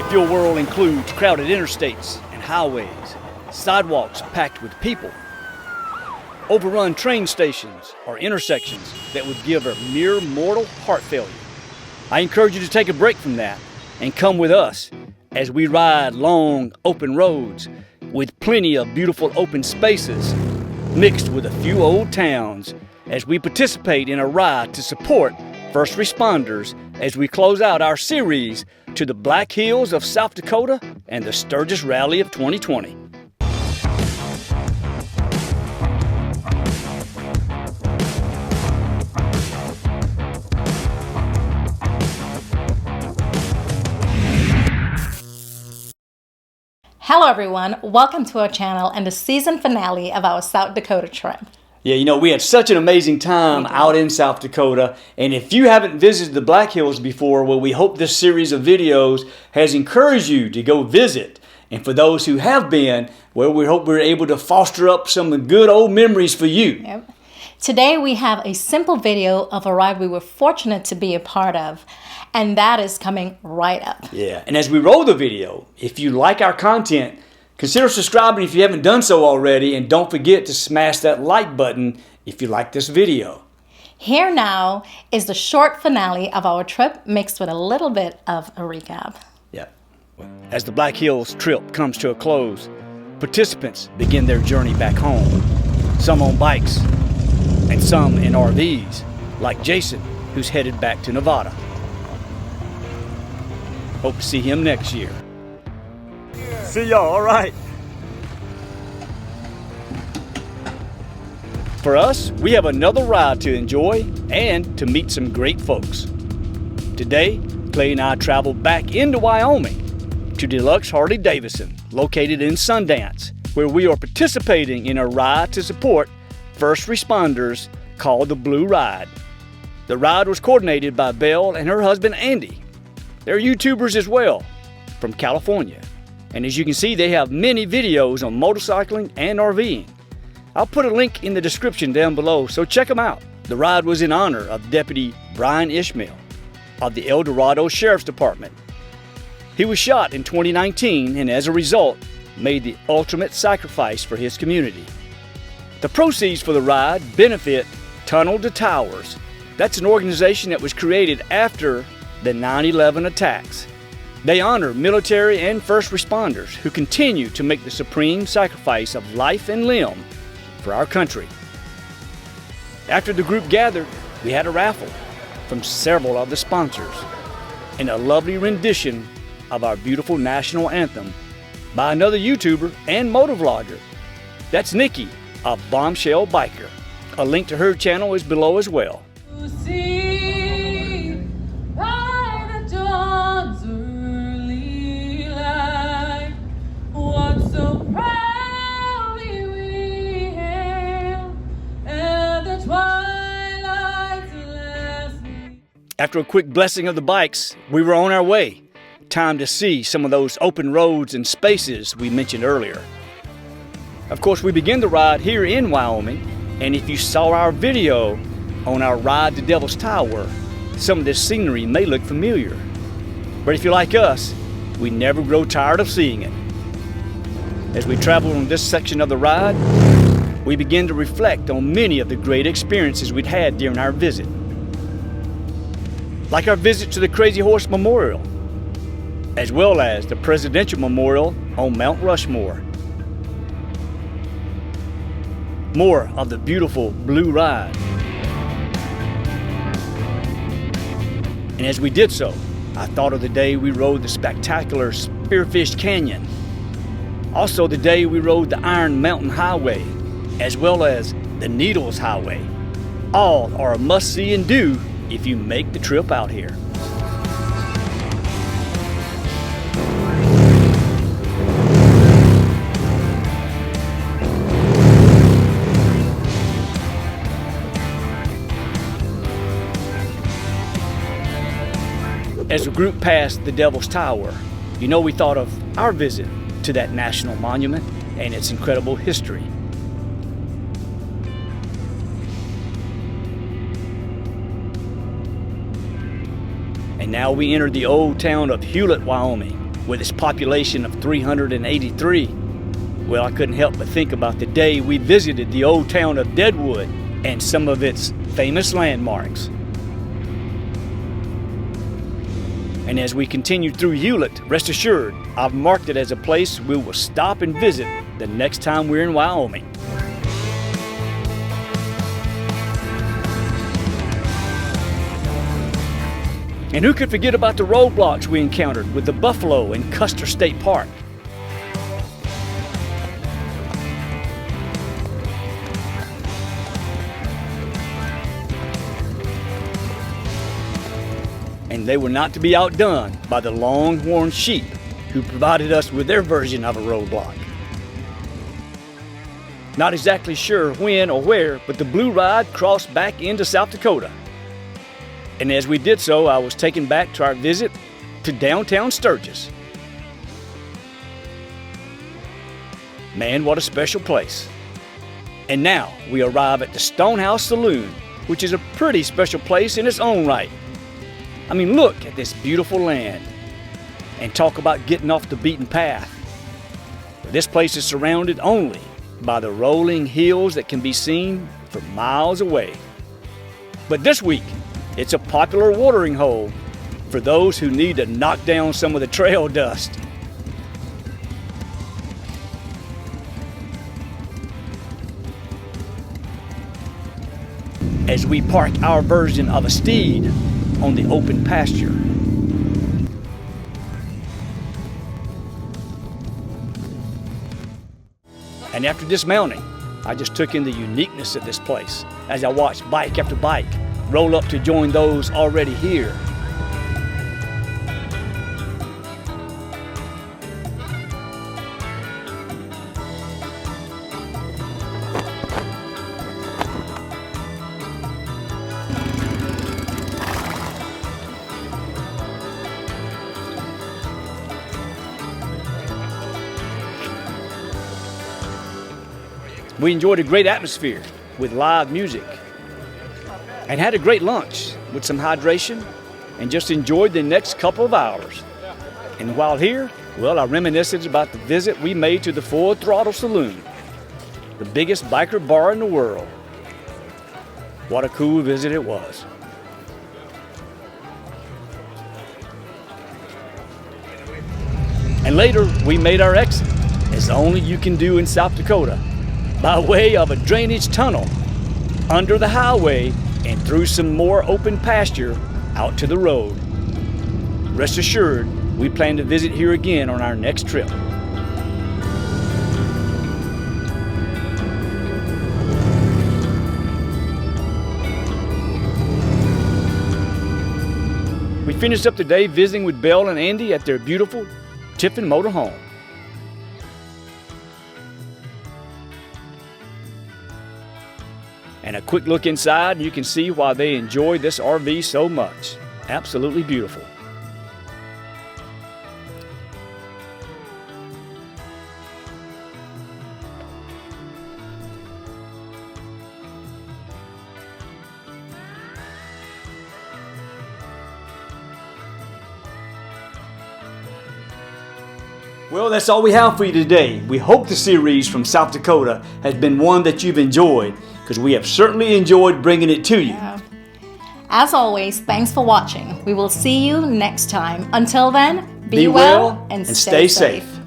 If your world includes crowded interstates and highways, sidewalks packed with people, overrun train stations or intersections that would give a mere mortal heart failure, I encourage you to take a break from that and come with us as we ride long open roads with plenty of beautiful open spaces mixed with a few old towns as we participate in a ride to support first responders as we close out our series to the Black Hills of South Dakota and the Sturgis Rally of 2020. Hello everyone, welcome to our channel and the season finale of our South Dakota trip. Yeah, you know, we had such an amazing time out in South Dakota, and if you haven't visited the Black Hills before, well, we hope this series of videos has encouraged you to go visit. And for those who have been, well, we hope we're able to foster up some good old memories for you. Yep. Today we have a simple video of a ride we were fortunate to be a part of, and that is coming right up. Yeah, and as we roll the video, if you like our content, consider subscribing if you haven't done so already, and don't forget to smash that like button if you like this video. Here now is the short finale of our trip mixed with a little bit of a recap. Yeah. As the Black Hills trip comes to a close, participants begin their journey back home, some on bikes and some in RVs, like Jason, who's headed back to Nevada. Hope to see him next year. See y'all, all right. For us, we have another ride to enjoy and to meet some great folks. Today, Clay and I traveled back into Wyoming to Deluxe Harley-Davidson, located in Sundance, where we are participating in a ride to support first responders called the Blue Ride. The ride was coordinated by Belle and her husband Andy. They're YouTubers as well, from California. And as you can see, they have many videos on motorcycling and RVing. I'll put a link in the description down below, so check them out. The ride was in honor of Deputy Brian Ishmael of the El Dorado Sheriff's Department. He was shot in 2019 and as a result, made the ultimate sacrifice for his community. The proceeds for the ride benefit Tunnel to Towers. That's an organization that was created after the 9/11 attacks. They honor military and first responders who continue to make the supreme sacrifice of life and limb for our country. After the group gathered, we had a raffle from several of the sponsors and a lovely rendition of our beautiful national anthem by another YouTuber and motovlogger. That's Nikki of Bombshell Biker. A link to her channel is below as well. After a quick blessing of the bikes, we were on our way. Time to see some of those open roads and spaces we mentioned earlier. Of course, we begin the ride here in Wyoming, and if you saw our video on our ride to Devil's Tower, some of this scenery may look familiar. But if you're like us, we never grow tired of seeing it. As we travel on this section of the ride, we begin to reflect on many of the great experiences we'd had during our visit. Like our visit to the Crazy Horse Memorial, as well as the Presidential Memorial on Mount Rushmore. More of the beautiful Blue Ride. And as we did so, I thought of the day we rode the spectacular Spearfish Canyon. Also the day we rode the Iron Mountain Highway, as well as the Needles Highway. All are a must-see and do if you make the trip out here. As the group passed the Devil's Tower, you know we thought of our visit to that national monument and its incredible history. And now we enter the old town of Hewlett, Wyoming, with its population of 383. Well, I couldn't help but think about the day we visited the old town of Deadwood and some of its famous landmarks. And as we continue through Hewlett, rest assured, I've marked it as a place we will stop and visit the next time we're in Wyoming. And who could forget about the roadblocks we encountered with the buffalo in Custer State Park? And they were not to be outdone by the longhorn sheep, who provided us with their version of a roadblock. Not exactly sure when or where, but the Blue Ride crossed back into South Dakota. And as we did so, I was taken back to our visit to downtown Sturgis. Man, what a special place. And now we arrive at the House Saloon, which is a pretty special place in its own right. I mean, look at this beautiful land. And talk about getting off the beaten path. This place is surrounded only by the rolling hills that can be seen for miles away. But this week, it's a popular watering hole for those who need to knock down some of the trail dust. As we park our version of a steed on the open pasture. And after dismounting, I just took in the uniqueness of this place as I watched bike after bike roll up to join those already here. We enjoyed a great atmosphere with live music and had a great lunch with some hydration and just enjoyed the next couple of hours. And while here, well, I reminisced about the visit we made to the Full Throttle Saloon, the biggest biker bar in the world. What a cool visit it was. And later, we made our exit, as only you can do in South Dakota, by way of a drainage tunnel under the highway and through some more open pasture out to the road. Rest assured, we plan to visit here again on our next trip. We finished up the day visiting with Belle and Andy at their beautiful Tiffin motor home. And a quick look inside, and you can see why they enjoy this RV so much. Absolutely beautiful. Well, that's all we have for you today. We hope the series from South Dakota has been one that you've enjoyed, because we have certainly enjoyed bringing it to you. As always, thanks for watching. We will see you next time. Until then, be well and stay safe.